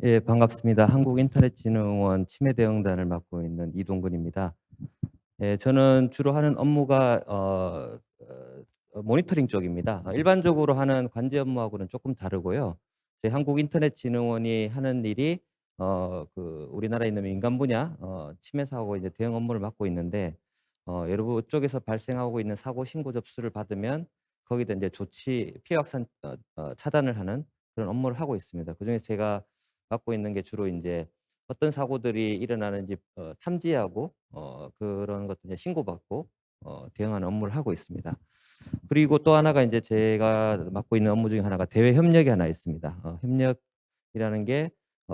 예, 반갑습니다. 한국인터넷진흥원 치매대응단을 맡고 있는 이동근입니다. 예, 저는 주로 하는 업무가 모니터링 쪽입니다. 일반적으로 하는 관제 업무하고는 조금 다르고요. 저희 한국인터넷진흥원이 하는 일이 우리나라에 있는 민간 분야 치매 사고 이제 대응 업무를 맡고 있는데, 여러 쪽에서 발생하고 있는 사고 신고 접수를 받으면 거기다 이제 조치 피해 확산 차단을 하는 그런 업무를 하고 있습니다. 그중에 제가 맡고 있는 게 주로 이제 어떤 사고들이 일어나는지 탐지하고 그런 것들 이제 신고받고 대응하는 업무를 하고 있습니다. 그리고 또 하나가 이제 제가 맡고 있는 업무 중에 하나가 대외 협력이 하나 있습니다. 협력이라는 게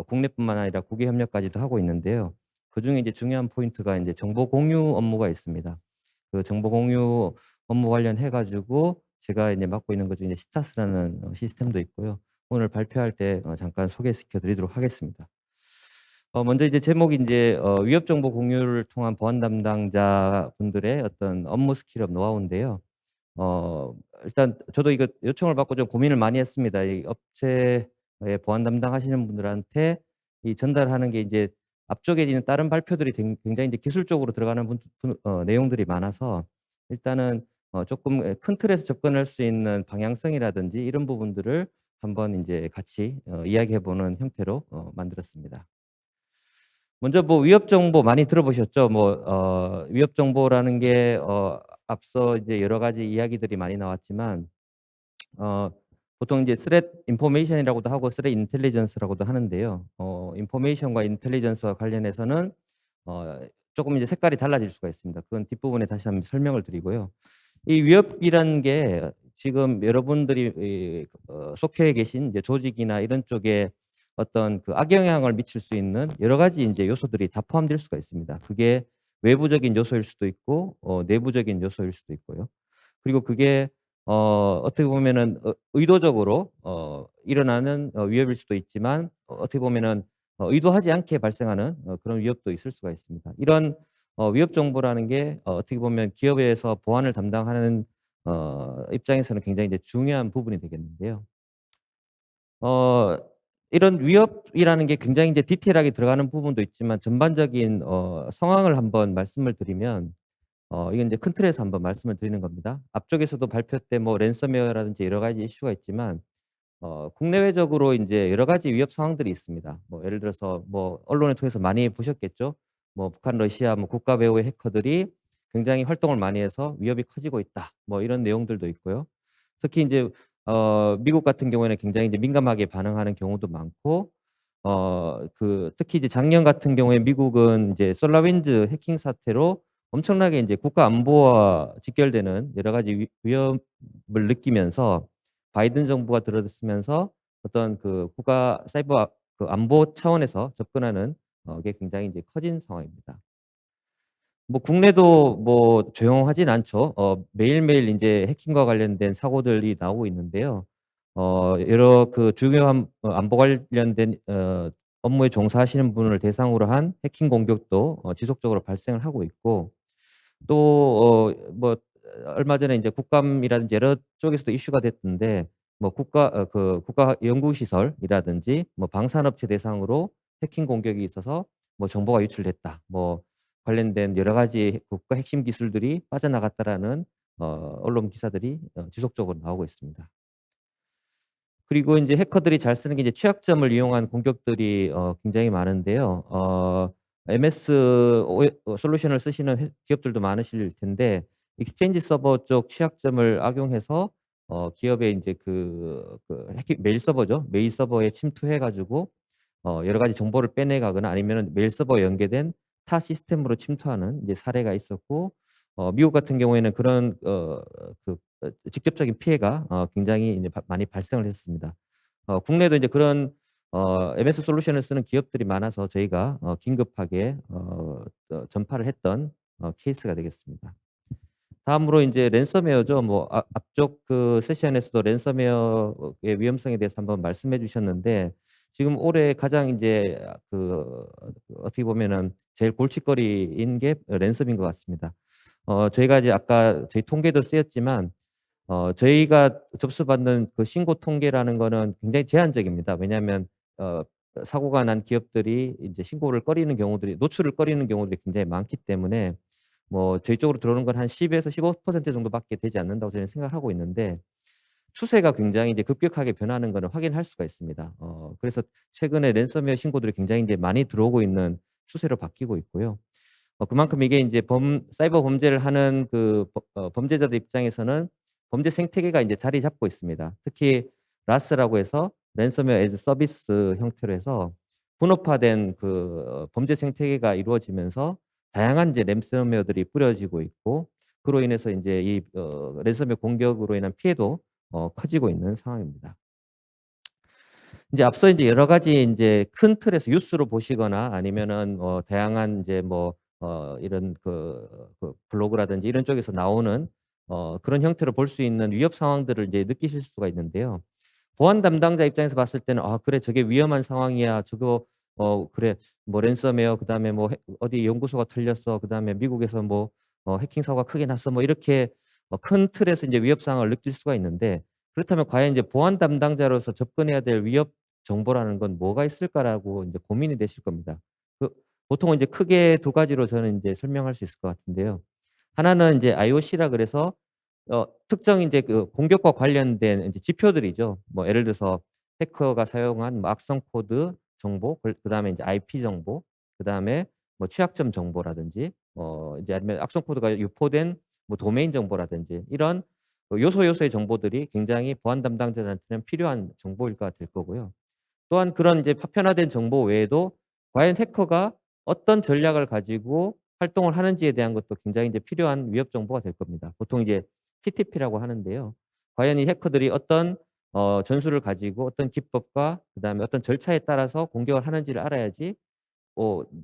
국내뿐만 아니라 국외 협력까지도 하고 있는데요. 그중에 이제 중요한 포인트가 이제 정보 공유 업무가 있습니다. 그 정보 공유 업무 관련해 가지고 제가 이제 맡고 있는 것 중에 시타스라는 시스템도 있고요. 오늘 발표할 때 잠깐 소개시켜 드리도록 하겠습니다. 먼저 이제 제목이 인제 위협 정보 공유를 통한 보안 담당자분들의 어떤 업무 스킬업 노하우인데요. 일단 저도 이거 요청을 받고 좀 고민을 많이 했습니다. 이 업체의 보안 담당하시는 분들한테 이 전달하는 게 이제 앞쪽에 있는 다른 발표들이 굉장히 이제 기술적으로 들어가는 내용들이 많아서 일단은 쪼끔 큰 틀에서 접근할 수 있는 방향성이라든지 이런 부분들을 한번 인제 같이 이야기해 보는 형태로 만들었습니다. 먼저 뭐 위협 정보 많이 들어보셨죠? 위협 정보라는 게 앞서 이제 여러 가지 이야기들이 많이 나왔지만 어 보통 이제 Threat Information이라고도 하고 Threat Intelligence라고도 하는데요. 인포메이션과 인텔리전스와 관련해서는 어 조금 이제 색깔이 달라질 수가 있습니다. 그건 뒷부분에 다시 한번 설명을 드리고요. 이 위협이라는 게 지금 여러분들이 속해 계신 이제 조직이나 이런 쪽에 어떤 그 악영향을 미칠 수 있는 여러 가지 인제 요소들이 다 포함될 수가 있습니다. 그게 외부적인 요소일 수도 있고 내부적인 요소일 수도 있고요. 그리고 그게 어떻게 보면은 의도적으로 일어나는 위협일 수도 있지만 어떻게 보면은 의도하지 않게 발생하는 그런 위협도 있을 수가 있습니다. 이런 위협 정보라는 게 어떻게 보면 기업에서 보안을 담당하는 입장에서는 굉장히 이제 중요한 부분이 되겠는데요. 어 이런 위협이라는 게 굉장히 이제 디테일하게 들어가는 부분도 있지만 전반적인 상황을 한번 말씀을 드리면 이건 이제 큰 틀에서 한번 말씀을 드리는 겁니다. 앞쪽에서도 발표 때 뭐 랜섬웨어라든지 여러 가지 이슈가 있지만 국내외적으로 인제 여러 가지 위협 상황들이 있습니다. 뭐 예를 들어서 뭐 언론을 통해서 많이 보셨겠죠. 뭐 북한, 러시아 뭐 국가 배후의 해커들이 굉장히 활동을 많이 해서 위협이 커지고 있다. 뭐 이런 내용들도 있고요. 특히 인제 미국 같은 경우에는 굉장히 이제 민감하게 반응하는 경우도 많고 특히 이제 작년 같은 경우에 미국은 이제 솔라윈즈 해킹 사태로 엄청나게 인제 국가 안보와 직결되는 여러 가지 위험을 느끼면서 바이든 정부가 들어서면서 어떤 그 국가 사이버 안보 차원에서 접근하는 게 굉장히 이제 커진 상황입니다. 뭐 국내도 뭐 조용하진 않죠. 매일매일 인제 해킹과 관련된 사고들이 나오고 있는데요. 여러 그 중요한 안보 관련된 업무에 종사하시는 분을 대상으로 한 해킹 공격도 지속적으로 발생을 하고 있고 또 얼마 전에 인제 국감이라든지 여러 쪽에서도 이슈가 됐던데 뭐 국가 연구시설이라든지 뭐 방산업체 대상으로 해킹 공격이 있어서 뭐 정보가 유출됐다. 뭐 관련된 여러 가지 국가 핵심 기술들이 빠져나갔다라는 언론 기사들이 지속적으로 나오고 있습니다. 그리고 인제 해커들이 잘 쓰는 게 이제 취약점을 이용한 공격들이 굉장히 많은데요. MS 솔루션을 쓰시는 기업들도 많으실 텐데 익스체인지 서버 쪽 취약점을 악용해서 기업의 인제 해킹 메일 서버죠. 메일 서버에 침투해 가지고 여러 가지 정보를 빼내 가거나 아니면은 메일 서버에 연계된 타 시스템으로 침투하는 이제 사례가 있었고 미국 같은 경우에는 그런 직접적인 피해가 굉장히 이제 많이 발생을 했습니다. 국내도 이제 그런 MS 솔루션을 쓰는 기업들이 많아서 저희가 긴급하게 전파를 했던 케이스가 되겠습니다. 다음으로 인제 랜섬웨어죠. 뭐 앞쪽 그 세션에서도 랜섬웨어의 위험성에 대해서 한번 말씀해 주셨는데 지금 올해 가장 인제 어떻게 보면은 제일 골칫거리인 게 랜섬인 것 같습니다. 저희가 이제 아까 저희 통계도 쓰였지만 저희가 접수받는 그 신고 통계라는 거는 굉장히 제한적입니다. 왜냐하면 사고가 난 기업들이 이제 신고를 꺼리는 경우들이 노출을 꺼리는 경우들이 굉장히 많기 때문에 뭐 저희 쪽으로 들어오는 건 한 10에서 15% 정도밖에 되지 않는다고 저는 생각을 하고 있는데 추세가 굉장히 이제 급격하게 변하는 거는 확인할 수가 있습니다. 그래서 최근에 랜섬웨어 신고들이 굉장히 이제 많이 들어오고 있는 추세로 바뀌고 있고요. 그만큼 이게 인제 사이버 범죄를 하는 그 범죄자들 입장에서는 범죄 생태계가 인제 자리 잡고 있습니다. 특히 RAS라고 해서 랜섬웨어 애즈 서비스 형태로 해서 분업화된 범죄 생태계가 이루어지면서 다양한 이제 랜섬웨어들이 뿌려지고 있고 그로 인해서 인제 랜섬웨어 공격으로 인한 피해도 커지고 있는 상황입니다. 인제 앞서 인제 여러 가지 인제 큰 틀에서 뉴스로 보시거나 아니면은 다양한 인제 이런 블로그라든지 이런 쪽에서 나오는 그런 형태로 볼 수 있는 위협 상황들을 이제 느끼실 수가 있는데요. 보안 담당자 입장에서 봤을 때는 '아 그래 저게 위험한 상황이야. 저거 그래 뭐 랜섬웨어 그다음에 뭐 어디 연구소가 털렸어. 그다음에 미국에서 해킹 사고가 크게 났어.' 뭐 이렇게 큰 틀에서 인제 위협 상황을 느낄 수가 있는데 그렇다면 과연 이제 보안 담당자로서 접근해야 될 위협 정보라는 건 뭐가 있을까라고 인제 고민이 되실 겁니다. 그 보통은 이제 크게 두 가지로 저는 인제 설명할 수 있을 것 같은데요. 하나는 인제 IOC라 그래서 특정 인제 공격과 관련된 인제 지표들이죠. 뭐 예를 들어서 해커가 사용한 악성 코드 정보 그다음에 인제 IP 정보 그다음에 취약점 정보라든지 이제 아니면 악성 코드가 유포된 도메인 정보라든지 이런 요소의 정보들이 굉장히 보안 담당자들한테는 필요한 정보일가 될 거고요. 또한 그런 이제 파편화된 정보 외에도 과연 해커가 어떤 전략을 가지고 활동을 하는지에 대한 것도 굉장히 이제 필요한 위협 정보가 될 겁니다. 보통 이제 TTP라고 하는데요. 과연 이 해커들이 어떤 전술을 가지고 어떤 기법과 그다음에 어떤 절차에 따라서 공격을 하는지를 알아야지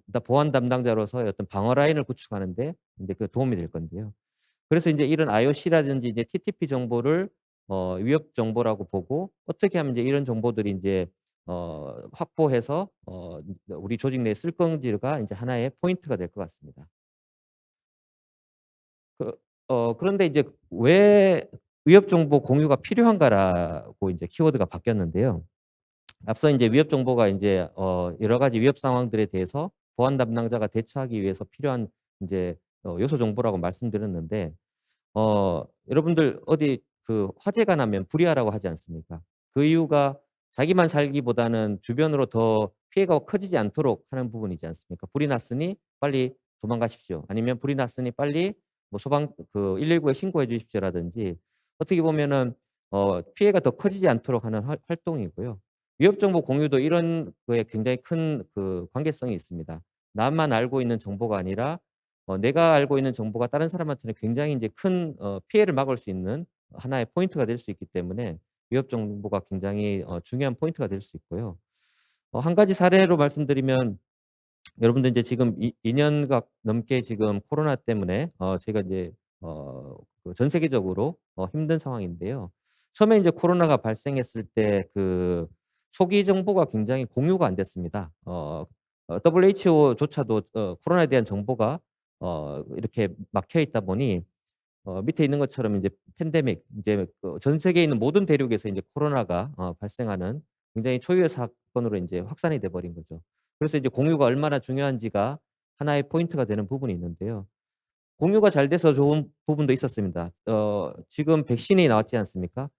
나 보안 담당자로서의 어떤 방어 라인을 구축하는 데 인제 도움이 될 건데요. 그래서 인제 이런 IOC라든지 이제 TTP 정보를 위협 정보라고 보고 어떻게 하면 이제 이런 정보들이 인제 확보해서 우리 조직 내에 쓸 건지가 인제 하나의 포인트가 될 것 같습니다. 그 그런데 이제 왜 위협 정보 공유가 필요한가라고 인제 키워드가 바뀌었는데요. 앞서 인제 위협 정보가 인제 여러 가지 위협 상황들에 대해서 보안 담당자가 대처하기 위해서 필요한 인제 요소 정보라고 말씀드렸는데 여러분들 어디 화재가 나면 불이하라고 하지 않습니까? 그 이유가 자기만 살기보다는 주변으로 더 피해가 커지지 않도록 하는 부분이지 않습니까? "불이 났으니 빨리 도망가십시오." 아니면 "불이 났으니 빨리 소방 119에 신고해 주십시오."라든지 어떻게 보면은 피해가 더 커지지 않도록 하는 활동이고요. 위협 정보 공유도 이런 거에 굉장히 큰 관계성이 있습니다. 나만 알고 있는 정보가 아니라 내가 알고 있는 정보가 다른 사람한테는 굉장히 인제 큰 피해를 막을 수 있는 하나의 포인트가 될 수 있기 때문에 위협 정보가 굉장히 중요한 포인트가 될 수 있고요. 한 가지 사례로 말씀드리면 여러분들 인제 지금 2년가 넘게 지금 코로나 때문에 저희가 이제 전 세계적으로 힘든 상황인데요. 처음에 인제 코로나가 발생했을 때 초기 정보가 굉장히 공유가 안 됐습니다. WHO조차도 코로나에 대한 정보가 이렇게 막혀 있다 보니 밑에 있는 것처럼 이제 팬데믹 인제 전 세계에 있는 모든 대륙에서 인제 코로나가 발생하는 굉장히 초유의 사건으로 인제 확산이 돼 버린 거죠. 그래서 이제 공유가 얼마나 중요한지가 하나의 포인트가 되는 부분이 있는데요. 공유가 잘 돼서 좋은 부분도 있었습니다. 지금 백신이 나왔지 않습니까?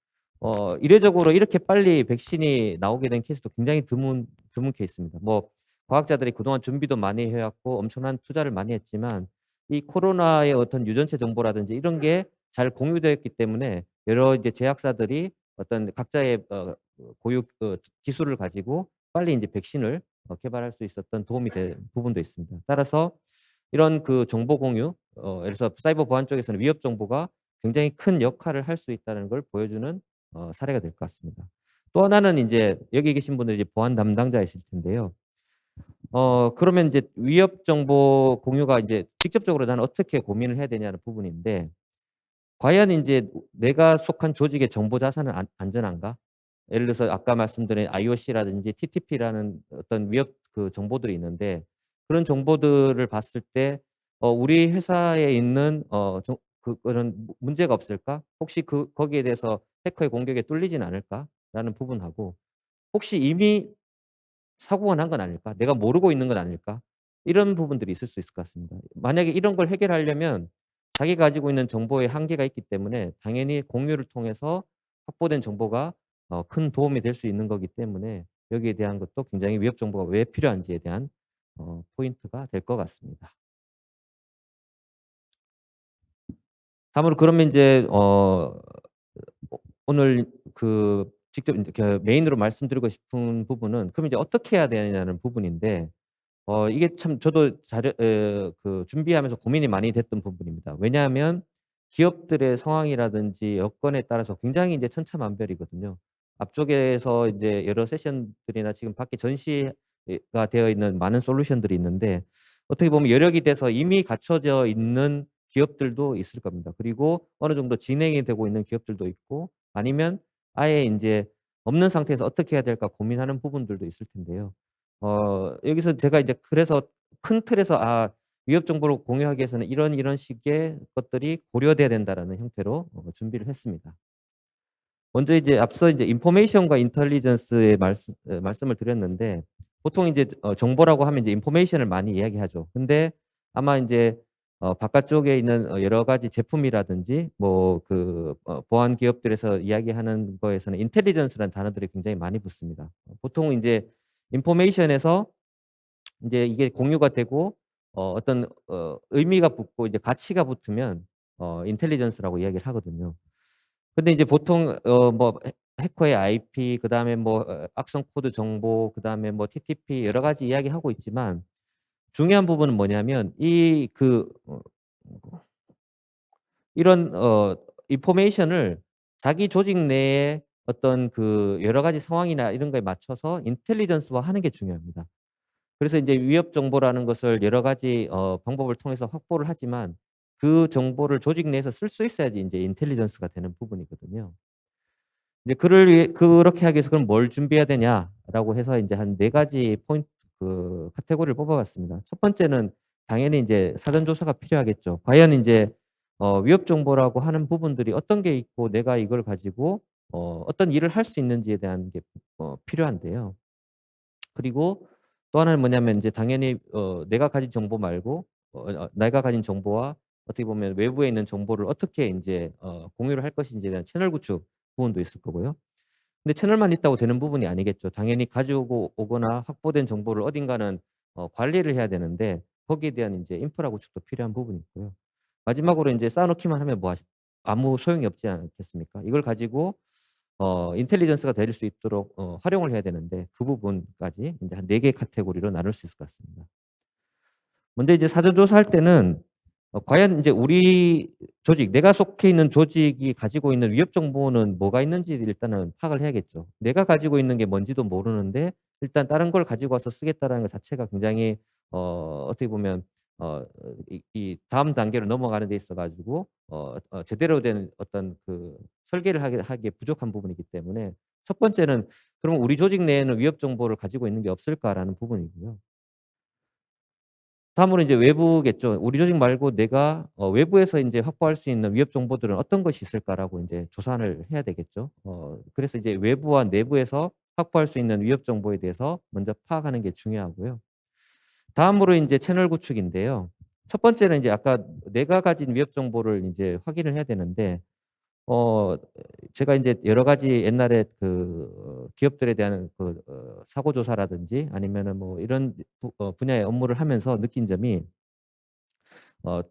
이례적으로 이렇게 빨리 백신이 나오게 된 케이스도 굉장히 드문 케이스입니다. 과학자들이 그동안 준비도 많이 해 왔고 엄청난 투자를 많이 했지만 이 코로나의 어떤 유전체 정보라든지 이런 게 잘 공유되어 있기 때문에 여러 이제 제약사들이 어떤 각자의 고유 기술을 가지고 빨리 인제 백신을 개발할 수 있었던 도움이 된 부분도 있습니다. 따라서 이런 정보 공유 예를 들어서 사이버 보안 쪽에서는 위협 정보가 굉장히 큰 역할을 할 수 있다는 걸 보여주는 사례가 될 것 같습니다. 또 하나는 인제 여기 계신 분들이 이제 보안 담당자이실 텐데요. 그러면 인제 위협 정보 공유가 인제 직접적으로 나는 어떻게 고민을 해야 되냐는 부분인데 과연 인제 '내가 속한 조직의 정보 자산은 안전한가?' 예를 들어서 아까 말씀드린 IOC라든지 TTP라는 어떤 위협 정보들이 있는데 그런 정보들을 봤을 때 '우리 회사에 있는 그런 문제가 없을까? 혹시 거기에 대해서 해커의 공격에 뚫리진 않을까?'라는 부분하고 혹시 이미 사고가 난 건 아닐까? 내가 모르고 있는 건 아닐까? 이런 부분들이 있을 수 있을 것 같습니다. 만약에 이런 걸 해결하려면 자기가 가지고 있는 정보의 한계가 있기 때문에 당연히 공유를 통해서 확보된 정보가 큰 도움이 될 수 있는 거기 때문에 여기에 대한 것도 굉장히 위협 정보가 왜 필요한지에 대한 포인트가 될 것 같습니다. 다음으로 그러면 인제 오늘 직접 인제 메인으로 말씀드리고 싶은 부분은 그럼 이제 어떻게 해야 되냐는 부분인데 이게 참 저도 준비하면서 고민이 많이 됐던 부분입니다. 왜냐하면 기업들의 상황이라든지 여건에 따라서 굉장히 이제 천차만별이거든요. 앞쪽에서 이제 여러 세션들이나 지금 밖에 전시가 되어 있는 많은 솔루션들이 있는데 어떻게 보면 여력이 돼서 이미 갖춰져 있는 기업들도 있을 겁니다. 그리고 어느 정도 진행이 되고 있는 기업들도 있고 아니면 아예 인제 없는 상태에서 어떻게 해야 될까 고민하는 부분들도 있을 텐데요. 여기서 제가 이제 그래서 큰 틀에서 위협 정보를 공유하기 위해서는 이런 식의 것들이 고려돼야 된다라는 형태로 준비를 했습니다. 먼저 이제 앞서 이제 인포메이션과 인텔리전스의 말씀을 드렸는데 보통 이제 정보라고 하면 이제 인포메이션을 많이 이야기하죠. 근데 아마 인제 바깥쪽에 있는 여러 가지 제품이라든지 뭐 보안 기업들에서 이야기하는 거에서는 인텔리전스라는 단어들이 굉장히 많이 붙습니다. 보통 인제 인포메이션에서 인제 이게 공유가 되고 어떤 의미가 붙고 이제 가치가 붙으면 인텔리전스라고 이야기를 하거든요. 근데 이제 보통 뭐 해커의 IP 그다음에 뭐 악성 코드 정보 그다음에 뭐 TTP 여러 가지 이야기하고 있지만 중요한 부분은 뭐냐면 이런 인포메이션을 자기 조직 내에 어떤 여러 가지 상황이나 이런 거에 맞춰서 인텔리전스화하는 게 중요합니다. 그래서 인제 위협 정보라는 것을 여러 가지 방법을 통해서 확보를 하지만 그 정보를 조직 내에서 쓸 수 있어야지 인제 인텔리전스가 되는 부분이거든요. 이제 그를 위해 그렇게 하기 위해서 그럼 뭘 준비해야 되냐라고 해서 인제 한 4 가지 포인트 카테고리를 뽑아 봤습니다. 첫 번째는 당연히 인제 사전 조사가 필요하겠죠. 과연 인제 위협 정보라고 하는 부분들이 어떤 게 있고 내가 이걸 가지고 어떤 일을 할 수 있는지에 대한 게 필요한데요. 그리고 또 하나는 뭐냐면 인제 당연히 내가 가진 정보 말고 내가 가진 정보와 어떻게 보면 외부에 있는 정보를 어떻게 인제 공유를 할 것인지에 대한 채널 구축 부분도 있을 거고요. 근데 채널만 있다고 되는 부분이 아니겠죠. 당연히 가지고 오거나 확보된 정보를 어딘가는 관리를 해야 되는데 거기에 대한 인제 인프라 구축도 필요한 부분이 있고요. 마지막으로 인제 쌓아 놓기만 하면 아무 소용이 없지 않겠습니까? 이걸 가지고 인텔리전스가 될 수 있도록 활용을 해야 되는데 그 부분까지 인제 한 4개 카테고리로 나눌 수 있을 것 같습니다. 먼저 이제 사전 조사할 때는 과연 인제 우리 조직 내가 속해 있는 조직이 가지고 있는 위협 정보는 뭐가 있는지 일단은 파악을 해야겠죠. 내가 가지고 있는 게 뭔지도 모르는데 일단 다른 걸 가지고 와서 쓰겠다라는 것 자체가 굉장히 어떻게 보면 어 이 다음 단계로 넘어가는 데 있어 가지고 제대로 된 어떤 설계를 하기에 부족한 부분이기 때문에 첫 번째는 '그럼 우리 조직 내에는 위협 정보를 가지고 있는 게 없을까?'라는 부분이고요. 다음으로 이제 외부겠죠. '우리 조직 말고 내가 외부에서 인제 확보할 수 있는 위협 정보들은 어떤 것이 있을까?'라고 인제 조사를 해야 되겠죠. 그래서 이제 외부와 내부에서 확보할 수 있는 위협 정보에 대해서 먼저 파악하는 게 중요하고요. 다음으로 인제 채널 구축인데요. 첫 번째는 이제 아까 내가 가진 위협 정보를 인제 확인을 해야 되는데 어 제가 인제 여러 가지 옛날에 기업들에 대한 사고 조사라든지 아니면은 뭐 이런 분야의 업무를 하면서 느낀 점이 어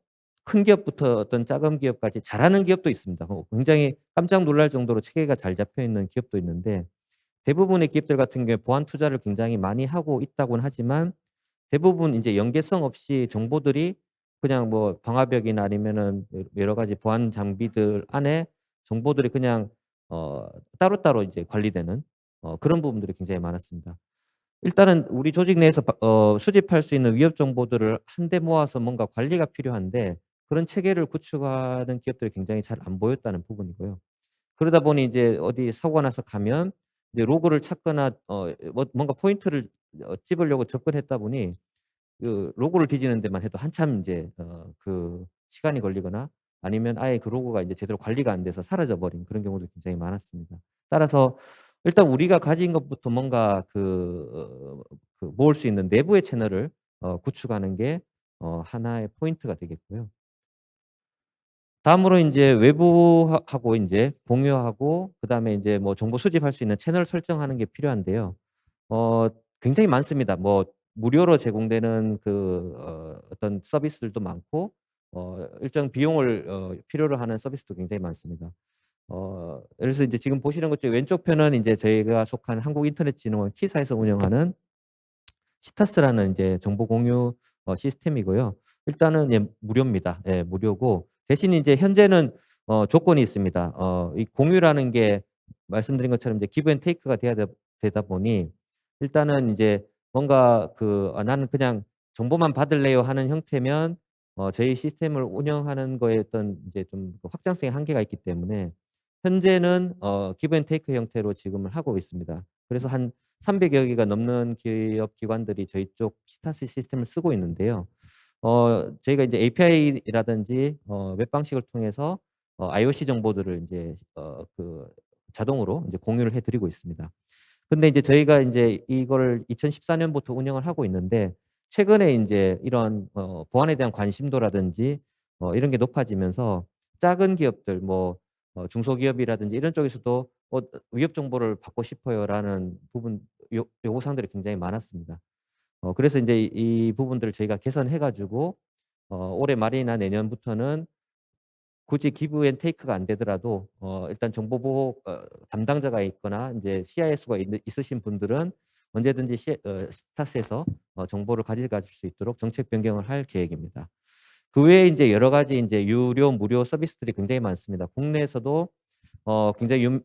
큰 기업부터 어떤 작은 기업까지 잘하는 기업도 있습니다. 굉장히 깜짝 놀랄 정도로 체계가 잘 잡혀 있는 기업도 있는데 대부분의 기업들 같은 경우에 보안 투자를 굉장히 많이 하고 있다고는 하지만 대부분 인제 연계성 없이 정보들이 그냥 뭐 방화벽이나 아니면은 여러 가지 보안 장비들 안에 정보들이 그냥 어 따로따로 이제 관리되는 그런 부분들이 굉장히 많았습니다. 일단은 우리 조직 내에서 수집할 수 있는 위협 정보들을 한데 모아서 뭔가 관리가 필요한데 그런 체계를 구축하는 기업들이 굉장히 잘 안 보였다는 부분이고요. 그러다 보니 이제 어디 사고가 나서 가면 이제 로그를 찾거나 뭔가 포인트를 집으려고 접근했다 보니 로고를 뒤지는 데만 해도 한참 인제 시간이 걸리거나 아니면 아예 그 로고가 이제 제대로 관리가 안 돼서 사라져 버린 그런 경우도 굉장히 많았습니다. 따라서 일단 우리가 가진 것부터 뭔가 그 모을 수 있는 내부의 채널을 구축하는 게 하나의 포인트가 되겠고요. 다음으로 인제 하고 인제 공유하고 그다음에 인제 뭐 정보 수집할 수 있는 채널 설정하는 게 필요한데요. 어 굉장히 많습니다. 뭐 무료로 제공되는 어떤 서비스들도 많고 일정 비용을 필요로 하는 서비스도 굉장히 많습니다. 예를 들어서 이제 지금 보시는 것 중에 왼쪽 편은 인제 저희가 속한 한국인터넷진흥원 T사에서 운영하는 시타스라는 이제 정보 공유 시스템이고요. 일단은 예 무료입니다. 예 무료고 대신 이제 현재는 조건이 있습니다. 이 공유라는 게 말씀드린 것처럼 이제 기브 앤 테이크가 돼야 되다 보니 일단은 이제 뭔가 '나는 그냥 정보만 받을래요.' 하는 형태면 저희 시스템을 운영하는 거에 어떤 이제 좀 그 확장성의 한계가 있기 때문에 현재는 기브 앤 테이크 형태로 지금은 하고 있습니다. 그래서 한 300여 개가 넘는 기업 기관들이 저희 쪽 시타스 시스템을 쓰고 있는데요. 저희가 이제 API라든지 웹 방식을 통해서 IOC 정보들을 인제 자동으로 인제 공유를 해 드리고 있습니다. 근데 이제 저희가 인제 이거를 2014 년부터 운영을 하고 있는데 최근에 인제 이런 보안에 대한 관심도라든지 이런 게 높아지면서 작은 기업들 뭐 중소기업이라든지 이런 쪽에서도 "위협 정보를 받고 싶어요."라는 부분 요구 사항들이 굉장히 많았습니다. 그래서 인제 이 부분들을 저희가 개선해 가지고 올해 말이나 내년부터는 굳이 기브 앤 테이크가 안 되더라도 일단 정보 보호 담당자가 있거나 인제 CIS가 있으신 분들은 언제든지 스타스에서 정보를 가져가실 수 있도록 정책 변경을 할 계획입니다. 그 외에 인제 여러 가지 인제 유료, 무료 서비스들이 굉장히 많습니다. 국내에서도 굉장히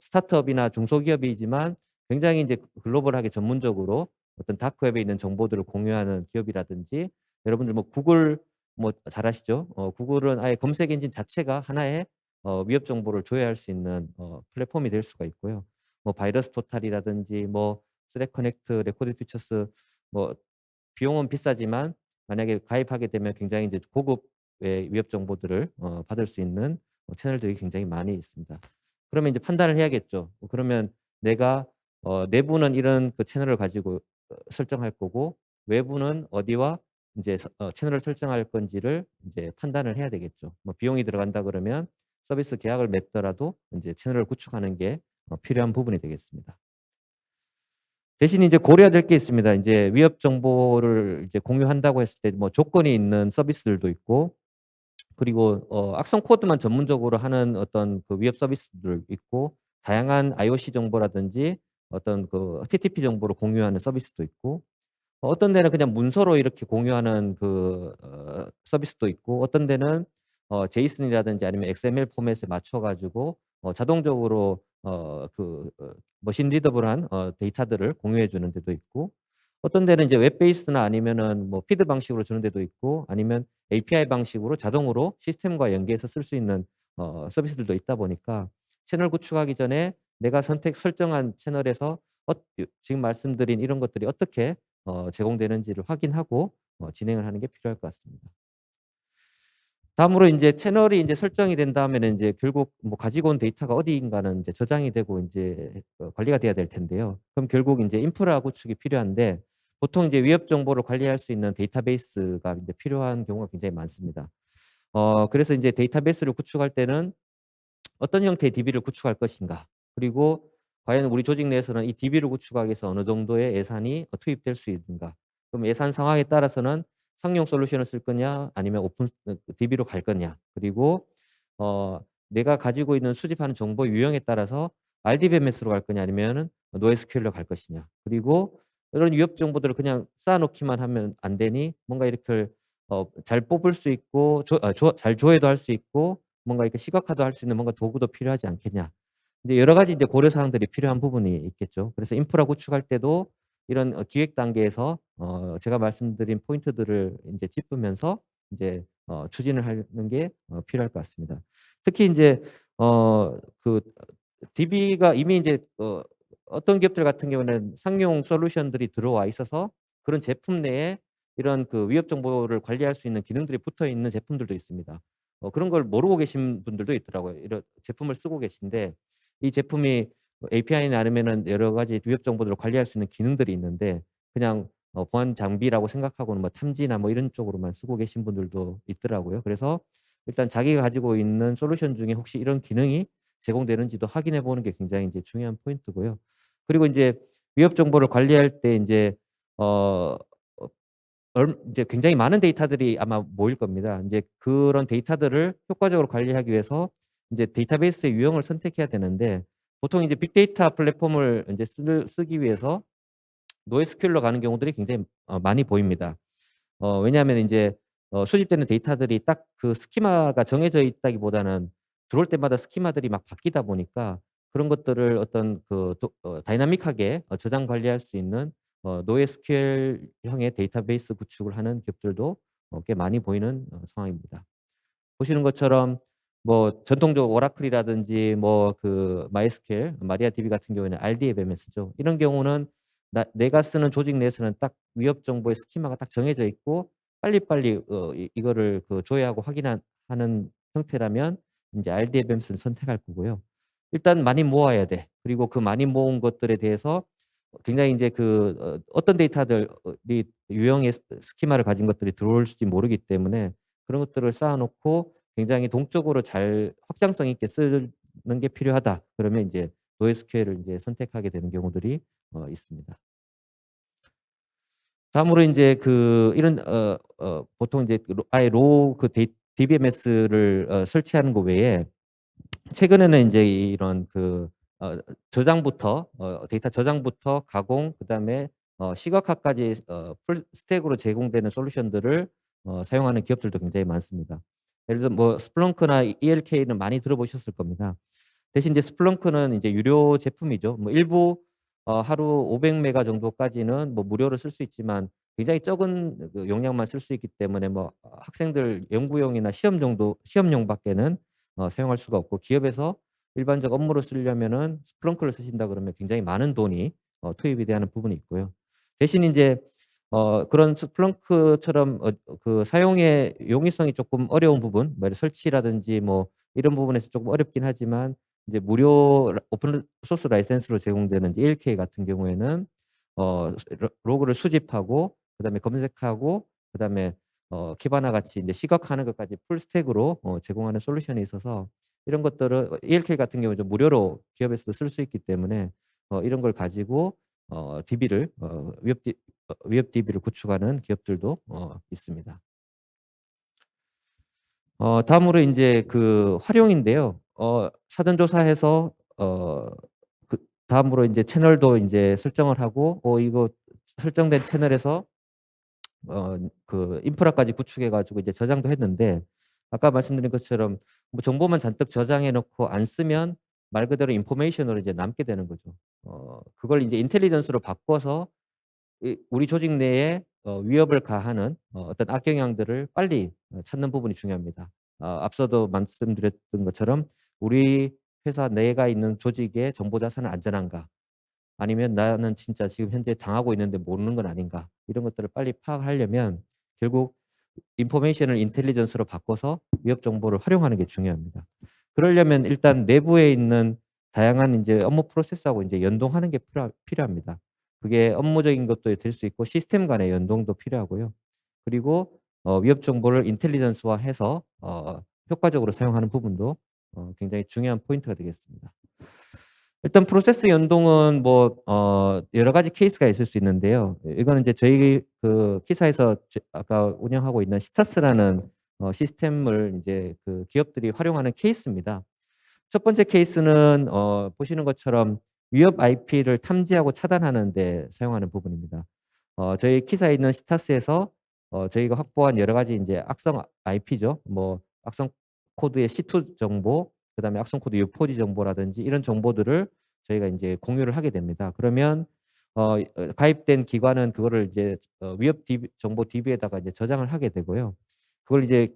스타트업이나 중소기업이지만 굉장히 이제 글로벌하게 전문적으로 어떤 다크웹에 있는 정보들을 공유하는 기업이라든지 여러분들 뭐 구글 뭐 잘 아시죠? 구글은 아예 검색 엔진 자체가 하나의 위협 정보를 조회할 수 있는 플랫폼이 될 수가 있고요. 뭐 바이러스 토탈이라든지 뭐 스레 커넥트, 레코드 피처스 뭐 비용은 비싸지만 만약에 가입하게 되면 굉장히 이제 고급의 위협 정보들을 받을 수 있는 채널들이 굉장히 많이 있습니다. 그러면 이제 판단을 해야겠죠. 그러면 내가 내부는 이런 채널을 가지고 설정할 거고 외부는 어디와 인제 채널을 설정할 건지를 인제 판단을 해야 되겠죠. 뭐 비용이 들어간다 그러면 서비스 계약을 맺더라도 인제 채널을 구축하는 게 필요한 부분이 되겠습니다. 대신 이제 고려해야 될 게 있습니다. 인제 위협 정보를 이제 공유한다고 했을 때 뭐 조건이 있는 서비스들도 있고 그리고 악성 코드만 전문적으로 하는 어떤 위협 서비스들 있고 다양한 IOC 정보라든지 어떤 TTP 정보를 공유하는 서비스도 있고 어떤 데는 그냥 문서로 이렇게 공유하는 서비스도 있고 어떤 데는 제이슨이라든지 아니면 XML 포맷에 맞춰 가지고 자동적으로 머신 리더블한 데이터들을 공유해 주는 데도 있고 어떤 데는 이제 웹 베이스나 아니면은 뭐 피드 방식으로 주는 데도 있고 아니면 API 방식으로 자동으로 시스템과 연계해서 쓸 수 있는 서비스들도 있다 보니까 채널 구축하기 전에 내가 설정한 채널에서 지금 말씀드린 이런 것들이 어떻게 제공되는지를 확인하고 진행을 하는 게 필요할 것 같습니다. 다음으로 인제 채널이 인제 설정이 된 다음에는 인제 결국 뭐 가지고 온 데이터가 어디인가는 인제 저장이 되고 인제 관리가 돼야 될 텐데요. 그럼 결국 인제 인프라 구축이 필요한데 보통 이제 위협 정보를 관리할 수 있는 데이터베이스가 인제 필요한 경우가 굉장히 많습니다. 그래서 인제 데이터베이스를 구축할 때는 어떤 형태의 DB를 구축할 것인가 그리고 과연 우리 조직 내에서는 이 DB를 구축하기 위해서 어느 정도의 예산이 투입될 수 있는가. 그럼 예산 상황에 따라서는 상용 솔루션을 쓸 거냐 아니면 DB로 갈 거냐. 그리고 내가 가지고 있는 수집하는 정보 유형에 따라서 RDBMS로 갈 거냐 아니면은 NoSQL로 갈 것이냐. 그리고 이런 위협 정보들을 그냥 쌓아 놓기만 하면 안 되니 뭔가 이렇게 잘 뽑을 수 있고 잘 조회도 할 수 있고 뭔가 이렇게 시각화도 할 수 있는 뭔가 도구도 필요하지 않겠냐. 이제 여러 가지 이제 고려 사항들이 필요한 부분이 있겠죠. 그래서 인프라 구축할 때도 이런 기획 단계에서 제가 말씀드린 포인트들을 인제 짚으면서 인제 추진을 하는 게 필요할 것 같습니다. 특히 인제 그 DB가 이미 인제 어떤 기업들 같은 경우에는 상용 솔루션들이 들어와 있어서 그런 제품 내에 이런 위협 정보를 관리할 수 있는 기능들이 붙어 있는 제품들도 있습니다. 그런 걸 모르고 계신 분들도 있더라고요. 이런 제품을 쓰고 계신데 이 제품이 API나 아니면은 여러 가지 위협 정보들을 관리할 수 있는 기능들이 있는데 그냥 보안 장비라고 생각하고는 뭐 탐지나 뭐 이런 쪽으로만 쓰고 계신 분들도 있더라고요. 그래서 일단 자기가 가지고 있는 솔루션 중에 혹시 이런 기능이 제공되는지도 확인해 보는 게 굉장히 이제 중요한 포인트고요. 그리고 인제 위협 정보를 관리할 때 인제 어 어 얼 이제 굉장히 많은 데이터들이 아마 모일 겁니다. 인제 그런 데이터들을 효과적으로 관리하기 위해서 인제 데이터베이스의 유형을 선택해야 되는데 보통 이제 빅데이터 플랫폼을 인제 쓰기 위해서 노에스큐엘로 가는 경우들이 굉장히 많이 보입니다. 왜냐하면 인제 수집되는 데이터들이 딱 그 스키마가 정해져 있다기보다는 들어올 때마다 스키마들이 막 바뀌다 보니까 그런 것들을 어떤 다이나믹하게 저장 관리할 수 있는 노에스큐엘형의 데이터베이스 구축을 하는 기업들도 꽤 많이 보이는 상황입니다. 보시는 것처럼 뭐 전통적 오라클이라든지 뭐 그 마이스큐엘, 마리아DB 같은 경우에는 RDBMS죠. 이런 경우는 내가 쓰는 조직 내에서는 딱 위협 정보의 스키마가 딱 정해져 있고 빨리빨리 이거를 조회하고 하는 형태라면 인제 RDBMS를 선택할 거고요. 일단 많이 모아야 돼. 그리고 그 많이 모은 것들에 대해서 굉장히 인제 어떤 데이터들이 유형의 스키마를 가진 것들이 들어올지 모르기 때문에 그런 것들을 쌓아 놓고 굉장히 동적으로 잘 확장성 있게 쓰는 게 필요하다. 그러면 인제 노에스큐엘을 인제 선택하게 되는 경우들이 있습니다. 다음으로 인제 이런 보통 인제 아예 로우 DBMS를 설치하는 거 외에 최근에는 인제 이런 저장부터 데이터 저장부터 가공 그다음에 시각화까지 풀 스택으로 제공되는 솔루션들을 사용하는 기업들도 굉장히 많습니다. 예를 들어 뭐 스플렁크나 ELK는 많이 들어보셨을 겁니다. 대신 이제 스플렁크는 이제 유료 제품이죠. 뭐 일부 하루 500 메가 정도까지는 뭐 무료로 쓸 수 있지만 굉장히 적은 용량만 쓸 수 있기 때문에 뭐 학생들 연구용이나 시험용밖에는 사용할 수가 없고 기업에서 일반적 업무로 쓰려면은 스플렁크를 쓰신다 그러면 굉장히 많은 돈이 투입이 돼야 하는 부분이 있고요. 대신 인제 그런 스플렁크처럼 사용의 용이성이 쪼끔 어려운 부분 뭐 설치라든지 뭐 이런 부분에서 쪼금 어렵긴 하지만 이제 무료 오픈 소스 라이센스로 제공되는 ELK 같은 경우에는 로그를 수집하고 그다음에 검색하고 그다음에 키바나 같이 인제 시각화하는 것까지 풀 스택으로 제공하는 솔루션이 있어서 이런 것들을 ELK 같은 경우는 좀 무료로 기업에서도 쓸 수 있기 때문에 이런 걸 가지고 DB를 위협 DB를 구축하는 기업들도 있습니다. 다음으로 인제 활용인데요. 사전 조사해서 다음으로 인제 채널도 인제 설정을 하고 이거 설정된 채널에서 인프라까지 구축해 가지고 이제 저장도 했는데 아까 말씀드린 것처럼 뭐 정보만 잔뜩 저장해 놓고 안 쓰면 말 그대로 인포메이션으로 이제 남게 되는 거죠. 그걸 이제 인텔리전스로 바꿔서 우리 조직 내에 위협을 가하는 어떤 악영향들을 빨리 찾는 부분이 중요합니다. 앞서도 말씀드렸던 것처럼 우리 회사 내가 있는 조직의 정보 자산은 안전한가? 아니면 '나는 진짜 지금 현재 당하고 있는데 모르는 건 아닌가.' 이런 것들을 빨리 파악하려면 결국 인포메이션을 인텔리전스로 바꿔서 위협 정보를 활용하는 게 중요합니다. 그러려면 일단 내부에 있는 다양한 인제 업무 프로세스하고 인제 연동하는 게 필요합니다. 그게 업무적인 것도 될 수 있고 시스템 간의 연동도 필요하고요. 그리고 위협 정보를 인텔리전스화해서 효과적으로 사용하는 부분도 굉장히 중요한 포인트가 되겠습니다. 일단 프로세스 연동은 뭐 여러 가지 케이스가 있을 수 있는데요. 이거는 이제 저희 K사에서 아까 운영하고 있는 시타스라는 시스템을 이제 기업들이 활용하는 케이스입니다. 첫 번째 케이스는 보시는 것처럼 위협 IP를 탐지하고 차단하는 데 사용하는 부분입니다. 저희 K사에 있는 시타스에서 저희가 확보한 여러 가지 인제 악성 IP죠. 뭐 악성 코드의 C2 정보, 그다음에 악성 코드 유포지 정보라든지 이런 정보들을 저희가 인제 공유를 하게 됩니다. 그러면 가입된 기관은 그거를 이제 위협 정보 DB에다가 이제 저장을 하게 되고요. 그걸 이제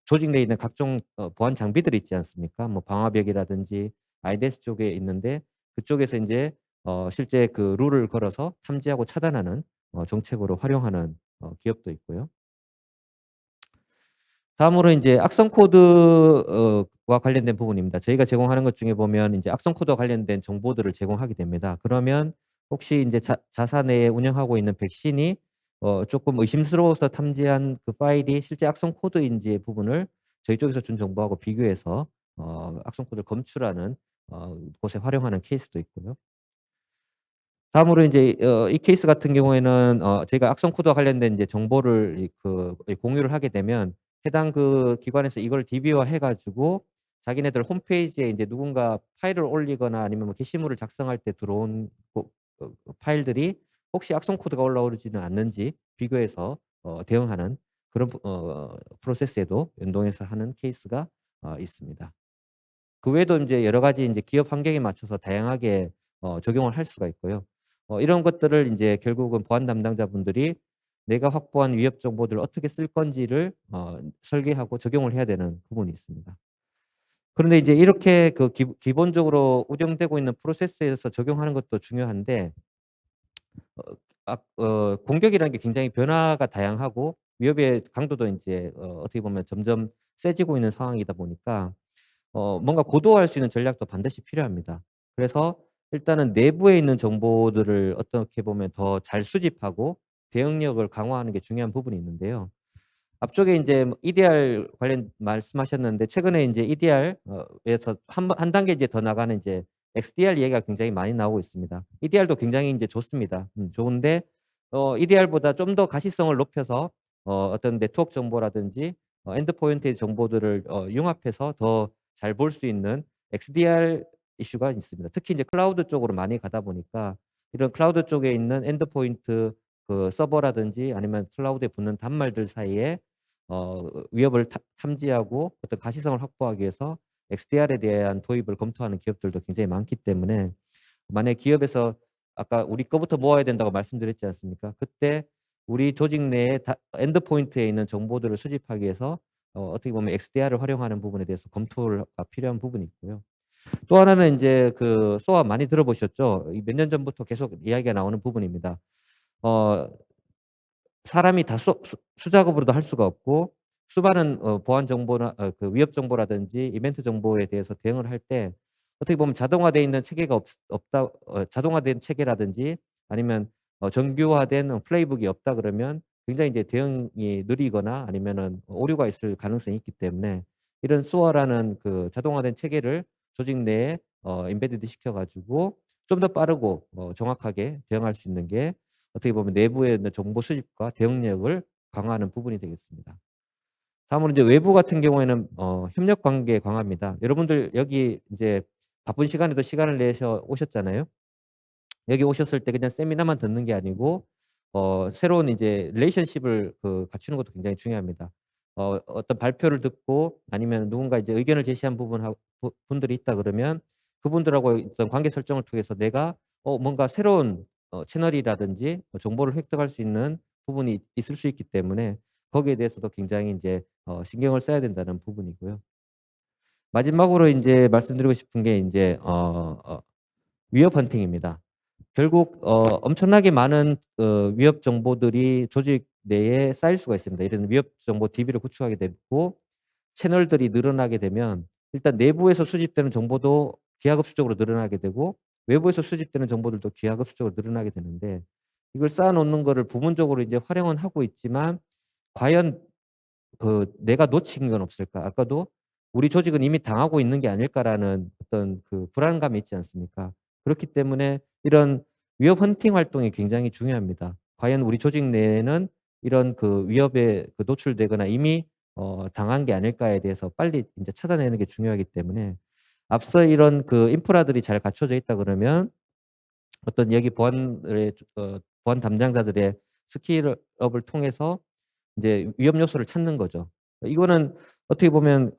조직 내에 있는 각종 보안 장비들이 있지 않습니까? 뭐 방화벽이라든지 IDS 쪽에 있는데 그쪽에서 인제 실제 룰을 걸어서 탐지하고 차단하는 정책으로 활용하는 기업도 있고요. 다음으로 인제 악성 코드 와 관련된 부분입니다. 저희가 제공하는 것 중에 보면 인제 악성 코드와 관련된 정보들을 제공하게 됩니다. 그러면 혹시 인제 자사 내에 운영하고 있는 백신이 쪼끔 의심스러워서 탐지한 그 파일이 실제 악성 코드인지의 부분을 저희 쪽에서 준 정보하고 비교해서 악성 코드를 검출하는 곳에 활용하는 케이스도 있고요. 다음으로 인제 이 케이스 같은 경우에는 저희가 악성 코드와 관련된 이제 정보를 공유를 하게 되면 해당 그 기관에서 이걸 DB화해 가지고 자기네들 홈페이지에 인제 누군가 파일을 올리거나 아니면 뭐 게시물을 작성할 때 들어온 파일들이 혹시 악성 코드가 올라오지는 않는지 비교해서 대응하는 그런 프로세스에도 연동해서 하는 케이스가 있습니다. 그 외에도 인제 여러 가지 인제 기업 환경에 맞춰서 다양하게 적용을 할 수가 있고요. 이런 것들을 인제 결국은 보안 담당자분들이 내가 확보한 위협 정보들을 어떻게 쓸 건지를 설계하고 적용을 해야 되는 부분이 있습니다. 그런데 이제 이렇게 그 기본적으로 운영되고 있는 프로세스에서 적용하는 것도 중요한데 어 공격이라는 게 굉장히 변화가 다양하고 위협의 강도도 인제 어떻게 보면 점점 세지고 있는 상황이다 보니까 뭔가 고도화할 수 있는 전략도 반드시 필요합니다. 그래서 일단은 내부에 있는 정보들을 어떻게 보면 더 잘 수집하고 대응력을 강화하는 게 중요한 부분이 있는데요. 앞쪽에 인제 뭐 EDR 관련 말씀하셨는데 최근에 인제 EDR 에서 한 단계 이제 더 나가는 이제 XDR 얘기가 굉장히 많이 나오고 있습니다. EDR도 굉장히 인제 좋습니다. 좋은데 EDR보다 좀 더 가시성을 높여서 어떤 네트워크 정보라든지 엔드포인트의 정보들을 융합해서 더 잘 볼 수 있는 XDR 이슈가 있습니다. 특히 이제 클라우드 쪽으로 많이 가다 보니까 이런 클라우드 쪽에 있는 엔드포인트 그 서버라든지 아니면 클라우드에 붙는 단말들 사이에 위협을 탐지하고 어떤 가시성을 확보하기 위해서 XDR에 대한 도입을 검토하는 기업들도 굉장히 많기 때문에 만약에 기업에서 아까 "우리 거부터 모아야 된다."고 말씀드렸지 않습니까? 그때 우리 조직 내에 엔드포인트에 있는 정보들을 수집하기 위해서 어떻게 보면 XDR을 활용하는 부분에 대해서 검토가 필요한 부분이 있고요. 또 하나는 인제 그 SOA 많이 들어보셨죠? 이 몇 년 전부터 계속 이야기가 나오는 부분입니다. 어 사람이 다 수작업으로도 할 수가 없고 수많은 보안 정보나 그 위협 정보라든지 이벤트 정보에 대해서 대응을 할 때 어떻게 보면 자동화되어 있는 체계가 없다 자동화된 체계라든지 아니면 정교화된 플레이북이 없다 그러면 굉장히 이제 대응이 느리거나 아니면은 오류가 있을 가능성이 있기 때문에 이런 SOA라는 그 자동화된 체계를 조직 내에 임베디드 시켜 가지고 좀 더 빠르고 정확하게 대응할 수 있는 게 어떻게 보면 내부에 있는 정보 수집과 대응력을 강화하는 부분이 되겠습니다. 다음으로 이제 외부 같은 경우에는 협력 관계 강화입니다. 여러분들 여기 인제 바쁜 시간에도 시간을 내서 오셨잖아요. 여기 오셨을 때 그냥 세미나만 듣는 게 아니고 새로운 이제 릴레이션십을 갖추는 것도 굉장히 중요합니다. 어떤 발표를 듣고 아니면 누군가 이제 의견을 제시한 분들이 있다 그러면 그분들하고 어떤 관계 설정을 통해서 내가 뭔가 새로운 채널이라든지 정보를 획득할 수 있는 부분이 있을 수 있기 때문에 거기에 대해서도 굉장히 인제 신경을 써야 된다는 부분이고요. 마지막으로 인제 말씀드리고 싶은 게 인제 위협 헌팅입니다. 결국 엄청나게 많은 위협 정보들이 조직 내에 쌓일 수가 있습니다. 이런 위협 정보 DB를 구축하게 되고 채널들이 늘어나게 되면 일단 내부에서 수집되는 정보도 기하급수적으로 늘어나게 되고 외부에서 수집되는 정보들도 기하급수적으로 늘어나게 되는데 이걸 쌓아 놓는 거를 부분적으로 이제 활용은 하고 있지만 과연 '내가 놓친 건 없을까?' 아까도 '우리 조직은 이미 당하고 있는 게 아닐까.'라는 어떤 그 불안감이 있지 않습니까? 그렇기 때문에 이런 위협 헌팅 활동이 굉장히 중요합니다. 과연 우리 조직 내에는 이런 그 위협에 노출되거나 이미 당한 게 아닐까에 대해서 빨리 인제 찾아내는 게 중요하기 때문에 앞서 이런 그 인프라들이 잘 갖춰져 있다 그러면 어떤 여기 보안 담당자들의 스킬업을 통해서 인제 위험 요소를 찾는 거죠. 이거는 어떻게 보면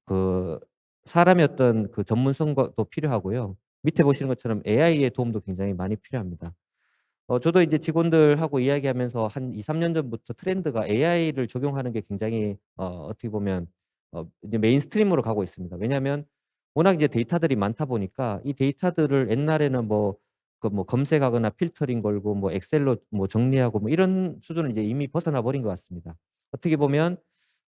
그 사람의 어떤 그 전문성도 필요하고요. 밑에 보시는 것처럼 AI의 도움도 굉장히 많이 필요합니다. 저도 이제 직원들하고 이야기하면서 한 2-3년 전부터 트렌드가 AI를 적용하는 게 굉장히 어떻게 보면 이제 메인스트림으로 가고 있습니다. 왜냐하면 워낙 이제 데이터들이 많다 보니까 이 데이터들을 옛날에는 검색하거나 필터링 걸고 엑셀로 정리하고 이런 수준을 이제 이미 벗어나 버린 것 같습니다. 어떻게 보면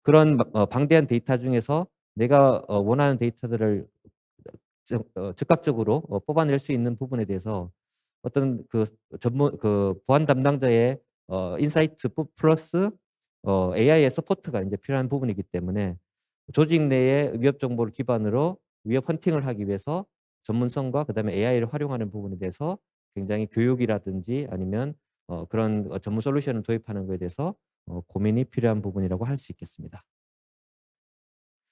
그런 방대한 데이터 중에서 내가 원하는 데이터들을 즉각적으로 뽑아낼 수 있는 부분에 대해서 어떤 그 전문 보안 담당자의 인사이트 플러스 AI의 서포트가 인제 필요한 부분이기 때문에 조직 내의 위협 정보를 기반으로 위협 헌팅을 하기 위해서 전문성과 그다음에 AI를 활용하는 부분에 대해서 굉장히 교육이라든지 아니면 그런 전문 솔루션을 도입하는 거에 대해서 고민이 필요한 부분이라고 할 수 있겠습니다.